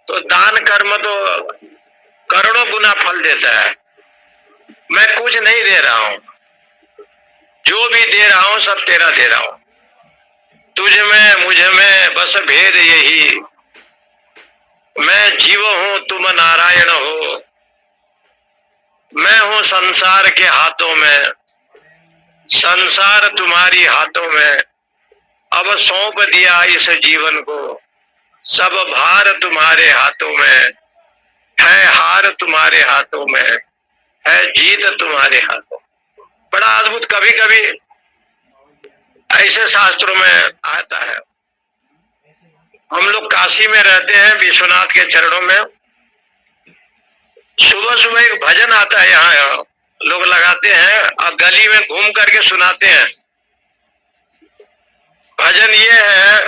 तो दान कर्म तो करोड़ों गुना फल देता है। मैं कुछ नहीं दे रहा हूं, जो भी दे रहा हूं सब तेरा दे रहा हूं, तुझ में मुझ में बस भेद यही, मैं जीव हूं तुम नारायण हो, मैं हूं संसार के हाथों में, संसार तुम्हारी हाथों में, अब सौंप दिया इस जीवन को, सब भार तुम्हारे हाथों में है, हार तुम्हारे हाथों में है, जीत तुम्हारे हाथों। बड़ा अद्भुत, कभी कभी ऐसे शास्त्रों में आता है। हम लोग काशी में रहते हैं, विश्वनाथ के चरणों में, सुबह सुबह एक भजन आता है, यहाँ लोग लगाते हैं और गली में घूम करके सुनाते हैं। भजन ये है,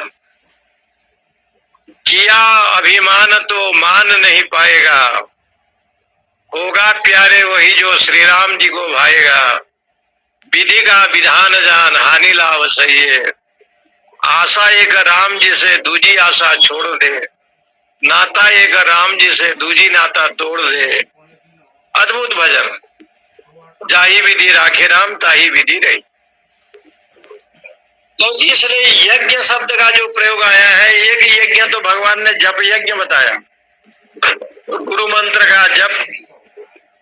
किया अभिमान तो मान नहीं पाएगा, होगा प्यारे वही जो श्री राम जी को भाएगा, विधि का विधान जान हानि लाभ सही है, आशा एक राम जी से दूजी आशा छोड़ दे, नाता एक राम जी से दूजी नाता तोड़ दे। अद्भुत भजन, जाही विधि राखे राम ताही विधि रही। तो इसलिए यज्ञ शब्द का जो प्रयोग आया है, एक यज्ञ तो भगवान ने जप यज्ञ बताया, तो गुरु मंत्र का जप,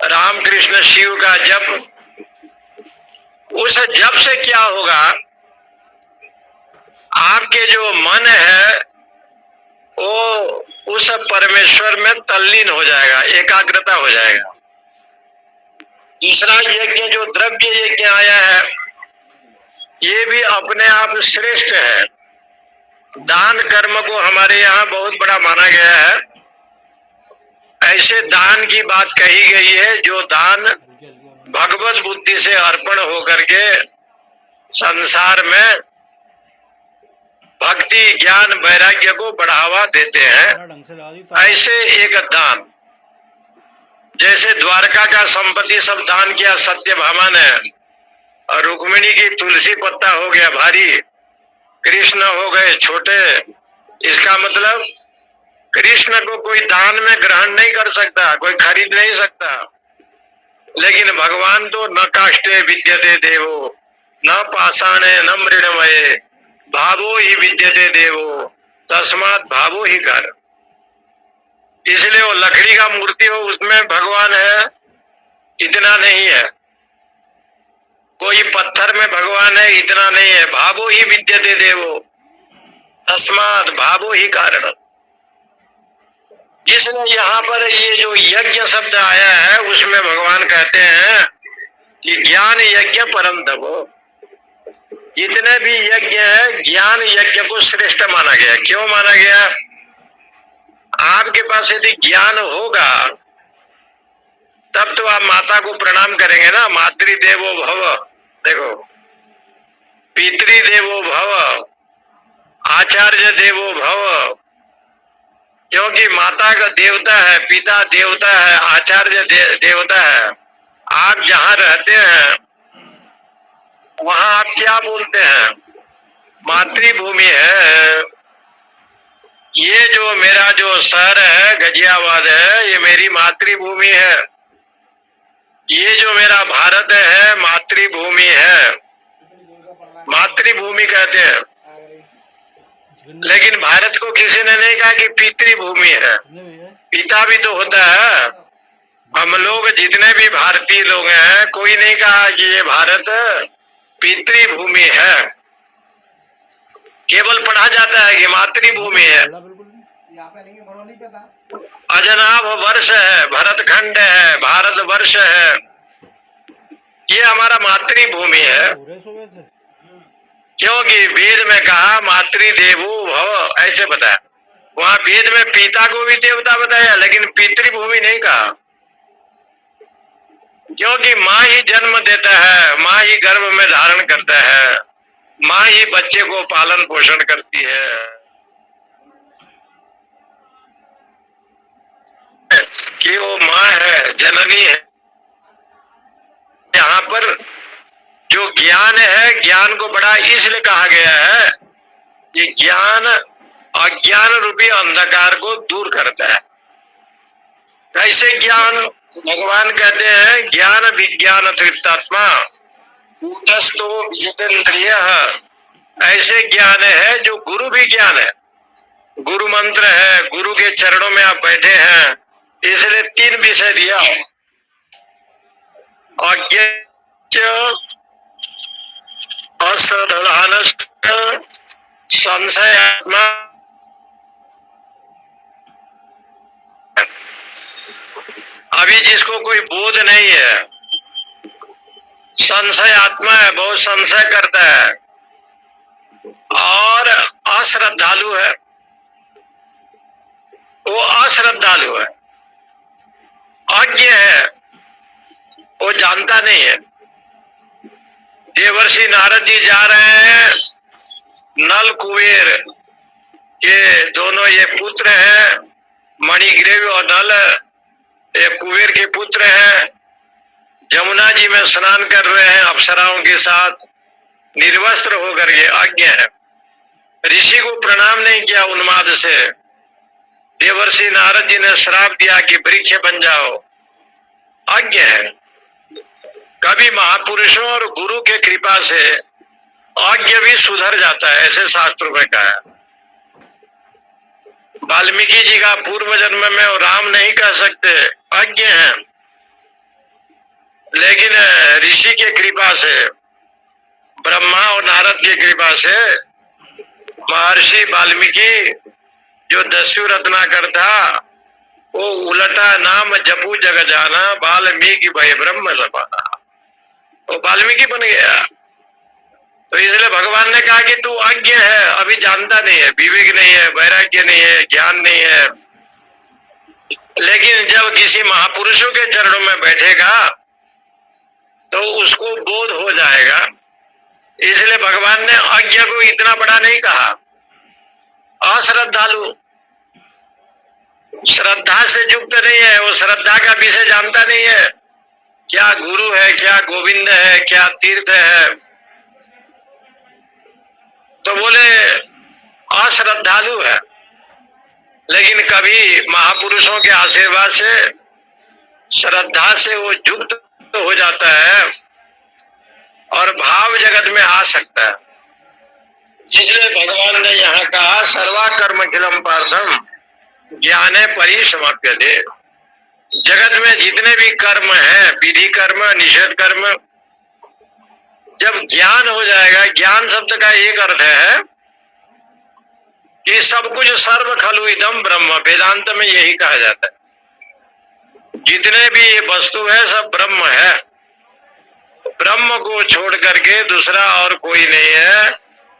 राम कृष्ण शिव का जप। उस जप से क्या होगा? आपके जो मन है वो उस परमेश्वर में तल्लीन हो जाएगा, एकाग्रता हो जाएगा। दूसरा यज्ञ जो द्रव्य यज्ञ आया है, ये भी अपने आप श्रेष्ठ है। दान कर्म को हमारे यहाँ बहुत बड़ा माना गया है। ऐसे दान की बात कही गई है जो दान भगवत बुद्धि से अर्पण होकर के संसार में भक्ति ज्ञान वैराग्य को बढ़ावा देते हैं। ऐसे एक दान, जैसे द्वारका का संपत्ति सब दान किया सत्यभामा ने, और रुक्मिणी की तुलसी पत्ता हो गया भारी, कृष्ण हो गए छोटे। इसका मतलब कृष्ण को कोई दान में ग्रहण नहीं कर सकता, कोई खरीद नहीं सकता। लेकिन भगवान तो न काष्ठे विद्यते देवो, न पाषाणे न मृणमये, भावो ही विद्यते देवो, तस्मात् भावो ही कर। इसलिए वो लकड़ी का मूर्ति हो उसमें भगवान है इतना नहीं है, कोई पत्थर में भगवान है इतना नहीं है। भावो ही विद्यते देवो तस्मात् भावो ही कारण। इसलिए यहाँ पर ये जो यज्ञ शब्द आया है उसमें भगवान कहते हैं कि ज्ञान यज्ञ परम तपो। जितने भी यज्ञ है ज्ञान यज्ञ को श्रेष्ठ माना गया। क्यों माना गया? आपके पास यदि ज्ञान होगा तब तो आप माता को प्रणाम करेंगे ना। मातृदेवो भव, देखो, पितृदेवो भव, आचार्य देवो भव। क्योंकि माता का देवता है, पिता देवता है, आचार्य देवता है। आप जहाँ रहते हैं वहां आप क्या बोलते हैं? मातृभूमि है। ये जो मेरा जो शहर है गाजियाबाद है, ये मेरी मातृभूमि है। ये जो मेरा भारत है मातृभूमि है, मातृभूमि कहते हैं। लेकिन भारत को किसी ने नहीं कहा कि पितृभूमि है। पिता भी तो होता है। हम लोग जितने भी भारतीय लोग हैं कोई नहीं कहा कि ये भारत पितृभूमि है। केवल पढ़ा जाता है कि मातृभूमि है। अजनाभ वर्ष है, भरतखंड है, भारत वर्ष है, ये हमारा मातृभूमि है। क्योंकि वेद में कहा मातृदेवो भव, ऐसे बताया। वहां वेद में पिता को भी देवता बताया लेकिन पितृभूमि नहीं कहा। क्योंकि माँ ही जन्म देता है, माँ ही गर्भ में धारण करता है, माँ ही बच्चे को पालन पोषण करती है। कि वो माँ है, जननी है। यहाँ पर जो ज्ञान है, ज्ञान को बड़ा इसलिए कहा गया है कि ज्ञान अज्ञान रूपी अंधकार को दूर करता है। कैसे ज्ञान? भगवान कहते हैं ज्ञान विज्ञान तृप्तात्मा कूटस्थो जितेंद्रिय। ऐसे ज्ञान है जो गुरु भी ज्ञान है, गुरु मंत्र है, गुरु के चरणों में आप बैठे हैं। इसलिए 3 विषय दिया। अज्ञ अश्रद्धान संशय आत्मा। अभी जिसको कोई बोध नहीं है, संशय आत्मा है, बहुत संशय करता है, और अश्रद्धालु है, वो अश्रद्धालु है। अज्ञ है, वो जानता नहीं है। देवर्षि नारद जी जा रहे हैं, नल कुबेर के दोनों ये पुत्र हैं, मणिग्रीव और नल, ये कुबेर के पुत्र हैं। जमुना जी में स्नान कर रहे हैं अप्सराओं के साथ, निर्वस्त्र होकर के। अज्ञ है। ऋषि को प्रणाम नहीं किया उन्माद से। देवर्षि नारद जी ने श्राप दिया कि वृक्ष बन जाओ। अज्ञ है। कभी महापुरुषों और गुरु के कृपा से अज्ञ भी सुधर जाता है, ऐसे शास्त्रों में कहा है। वाल्मीकि जी का पूर्व जन्म में वो राम नहीं कह सकते, अज्ञ हैं। लेकिन ऋषि के कृपा से, ब्रह्मा और नारद की कृपा से महर्षि वाल्मीकि जो दस्यु रत्नाकर था, वो उलटा नाम जपू जग जाना, वाल्मीकि भय ब्रह्म सपाना, वो वाल्मीकि बन गया। तो इसलिए भगवान ने कहा कि तू अज्ञ है, अभी जानता नहीं है, विवेक नहीं है, वैराग्य नहीं है, ज्ञान नहीं है। लेकिन जब किसी महापुरुषों के चरणों में बैठेगा तो उसको बोध हो जाएगा। इसलिए भगवान ने अज्ञ को इतना बड़ा नहीं कहा। अश्रद्धालु, श्रद्धा से युक्त नहीं है, वो श्रद्धा का विषय जानता नहीं है। क्या गुरु है, क्या गोविंद है, क्या तीर्थ है, तो बोले अश्रद्धालु है। लेकिन कभी महापुरुषों के आशीर्वाद से श्रद्धा से वो युक्त हो जाता है और भाव जगत में आ सकता है। इसलिए भगवान ने यहाँ कहा सर्वा कर्म खिलम पार्थम ज्ञाने परिसमाप्यते। जगत में जितने भी कर्म हैं, विधि कर्म, निषेध कर्म, जब ज्ञान हो जाएगा, ज्ञान शब्द का एक अर्थ है कि सब कुछ सर्व खलु इदम ब्रह्म, वेदांत में यही कहा जाता है। जितने भी ये वस्तु है सब ब्रह्म है, ब्रह्म को छोड़ करके दूसरा और कोई नहीं है।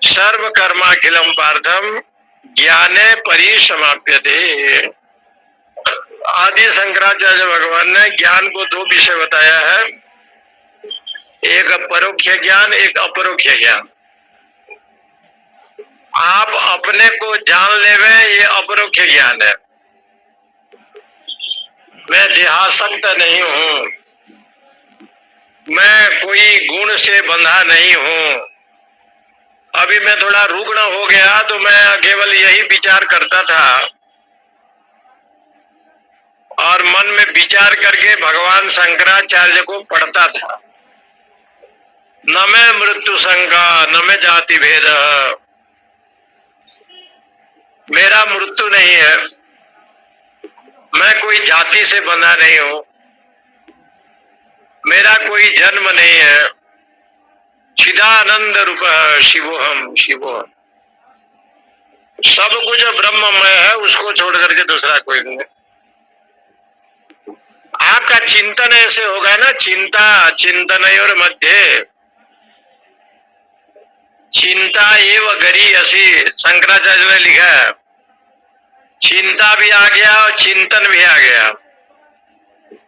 सर्व कर्माखिलम पार्थम ज्ञाने परिसमाप्यते। आदि शंकराचार्य भगवान ने ज्ञान को दो विषय बताया है, एक परोक्ष ज्ञान, एक अपरोक्ष ज्ञान। आप अपने को जान लेवे, ये अपरोक्ष ज्ञान है। मैं देहासक्त नहीं हूँ, मैं कोई गुण से बंधा नहीं हूँ। अभी मैं थोड़ा रुग्ण हो गया तो मैं केवल यही विचार करता था और मन में विचार करके भगवान शंकराचार्य को पढ़ता था। न मैं मृत्यु शंका न मैं जाति भेद, मेरा मृत्यु नहीं है, मैं कोई जाति से बंधा नहीं हूं, मेरा कोई जन्म नहीं है। चिदानंद रूप शिवोहम शिवोहम, सब कुछ ब्रह्ममय है, उसको छोड़ करके दूसरा कोई नहीं। आपका चिंतन ऐसे होगा ना, चिंता चिंतनयोर मध्य चिंता एव गरी असी, शंकराचार्य ने लिखा है। चिंता भी आ गया और चिंतन भी आ गया।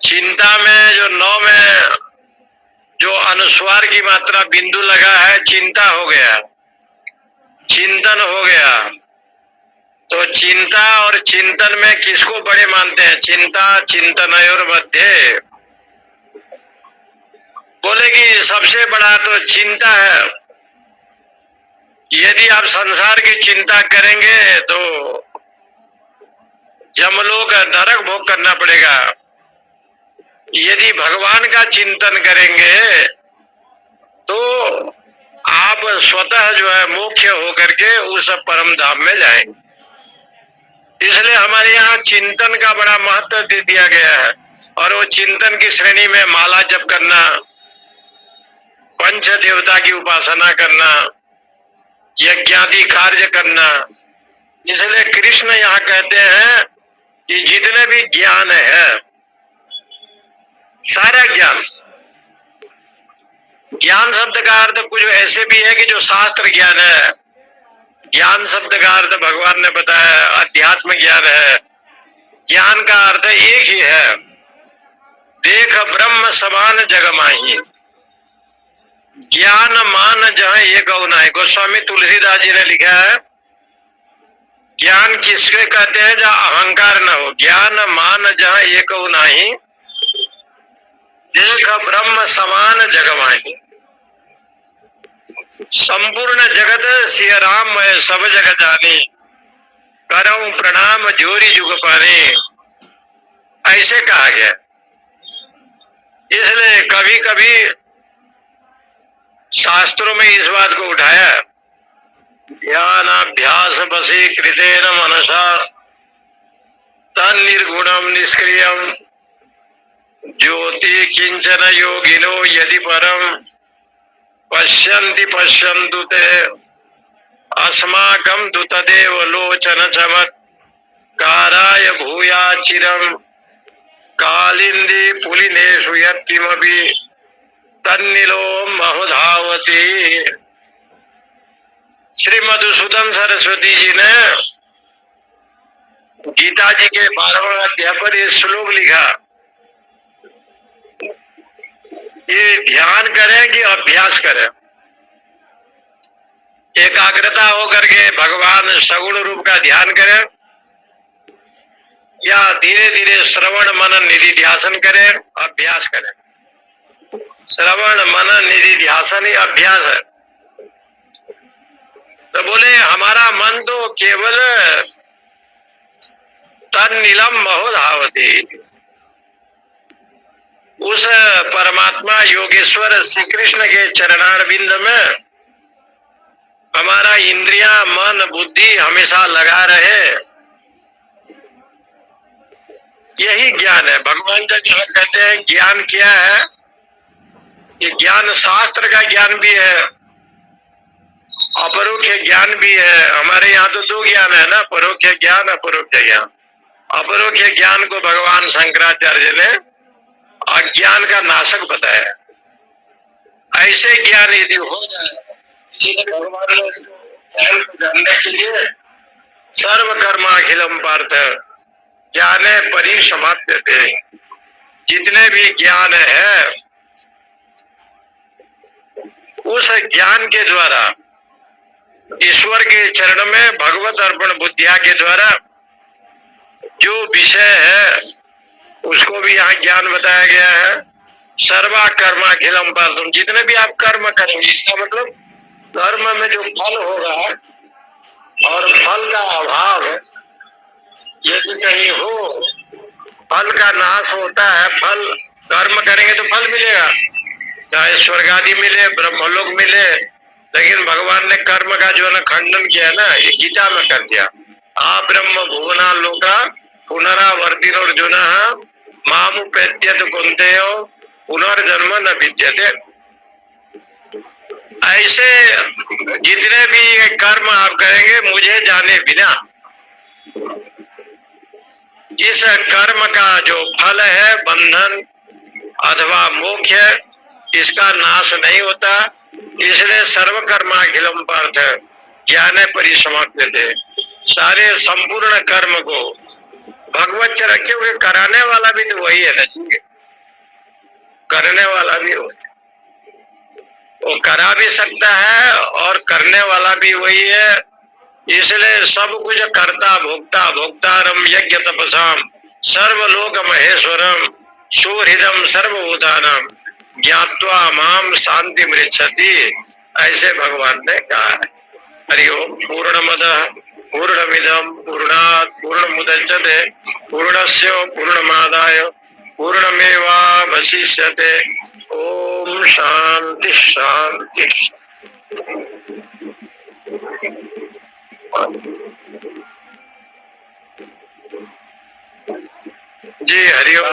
चिंता में जो नौ में जो अनुस्वार की मात्रा बिंदु लगा है, चिंता हो गया, चिंतन हो गया। तो चिंता और चिंतन में किसको बड़े मानते हैं? चिंता चिंतनयोर मध्य, बोले कि सबसे बड़ा तो चिंता है। यदि आप संसार की चिंता करेंगे तो जमलोक नरक भोग करना पड़ेगा। यदि भगवान का चिंतन करेंगे तो आप स्वतः जो है मोक्ष होकर के उस परम धाम में जाएंगे। इसलिए हमारे यहाँ चिंतन का बड़ा महत्व दे दिया गया है। और वो चिंतन की श्रेणी में माला जप करना, पंच देवता की उपासना करना, यज्ञादि कार्य करना। इसलिए कृष्ण यहाँ कहते हैं कि जितने भी ज्ञान है, सारा ज्ञान, ज्ञान शब्द का अर्थ कुछ ऐसे भी है कि जो शास्त्र ज्ञान है। ज्ञान शब्द का अर्थ भगवान ने बताया अध्यात्म ज्ञान है। ज्ञान का अर्थ एक ही है, देख ब्रह्म समान जग माही, ज्ञान मान जहाँ एक है। गोस्वामी तुलसीदास जी ने लिखा है, ज्ञान किसके कहते हैं? जहाँ अहंकार न हो। ज्ञान मान जहाँ एक नहीं, देख ब्रह्म समान जग माही। संपूर्ण जगत सिय राम मैं सब जग जानी, करऊं प्रणाम जोरी जुग पानी, ऐसे कहा गया। इसलिए कभी कभी शास्त्रों में इस बात को उठाया, ध्यानाभ्यास बसी कृतेन मनसा तन निर्गुणम निष्क्रियम ज्योति किंचन योगिनो यदि परम पश्यन्ति पश्यन्तु ते अस्माकं तु तदेव लोचन चमत्काराय भूया चिरम कालिंदी पुलिनेषु यत्किमपि तन्निलो महुधावती। श्री मधुसूदन सरस्वती जी ने गीता जी के 12वें अध्याय पर ये श्लोक लिखा। ये ध्यान करें कि अभ्यास करें? एकाग्रता होकर के भगवान सगुण रूप का ध्यान करें या धीरे धीरे श्रवण मनन निधि ध्यासन करें, अभ्यास करें? श्रवण मनन निधि ध्यासन ही अभ्यास है। तो बोले हमारा मन तो केवल तन्निलम महोधावती, उस परमात्मा योगेश्वर श्री कृष्ण के चरणारविंद में हमारा इंद्रिया मन बुद्धि हमेशा लगा रहे। यही ज्ञान है। भगवान जब यहाँ कहते हैं ज्ञान क्या है, ये ज्ञान शास्त्र का ज्ञान भी है, अपरोक्ष ज्ञान भी है। हमारे यहाँ तो दो ज्ञान है ना, परोक्ष ज्ञान, अपरोक्ष ज्ञान। अपरोक्ष ज्ञान को भगवान शंकराचार्य ने अज्ञान का नाशक बताया। ऐसे ज्ञान यदि हो जाए, इसलिए भगवान ने ज्ञान को जानने के लिए सर्व कर्माखिलम पार्थ ज्ञाने परिसमाप्यते, जितने भी ज्ञान है उस ज्ञान के द्वारा ईश्वर के चरण में भगवत अर्पण बुद्धिया के द्वारा जो विषय है उसको भी यहाँ ज्ञान बताया गया है। सर्वा कर्माखिलम पार्थम, जितने भी आप कर्म करेंगे, इसका मतलब कर्म में जो फल होगा और फल का अभाव यदि कहीं हो, फल का नाश होता है, फल कर्म करेंगे तो फल मिलेगा, चाहे स्वर्ग आदि मिले, ब्रह्मलोक मिले। लेकिन भगवान ने कर्म का जो है ना खंडन किया ना, ये गीता में कर दिया। आ ब्रह्म भुवना लोका पुनरावर्तिनो अर्जुन मामुपेत्यत कुंतेयो पुनर्जन्म न विद्यते। ऐसे जितने भी कर्म आप करेंगे मुझे जाने बिना, इस कर्म का जो फल है बंधन अथवा मोक्ष, इसका नाश नहीं होता। इसलिए सर्व कर्माखिलम पार्थ ज्ञान परिसमाप्यते, सारे संपूर्ण कर्म को भगवत चरण, क्योंकि कराने वाला भी तो वही है ना जी, करने वाला भी वो करा भी सकता है और करने वाला भी वही है। इसलिए सब कुछ कर्ता भोक्ता भोक्तारम यज्ञ तपसाम सर्वलोक महेश्वरम सुहृदम सर्वभूतानाम ज्ञात्वा माम शांति मृच्छति, ऐसे भगवान ने कहा है। हरि ओम। पूर्णमदः पूर्णमिदं पूर्णात् पूर्णमुदच्यते पूर्णस्य पूर्णमादाय पूर्णमेवावशिष्यते। ओम शांति शांति। जी हरि ओम।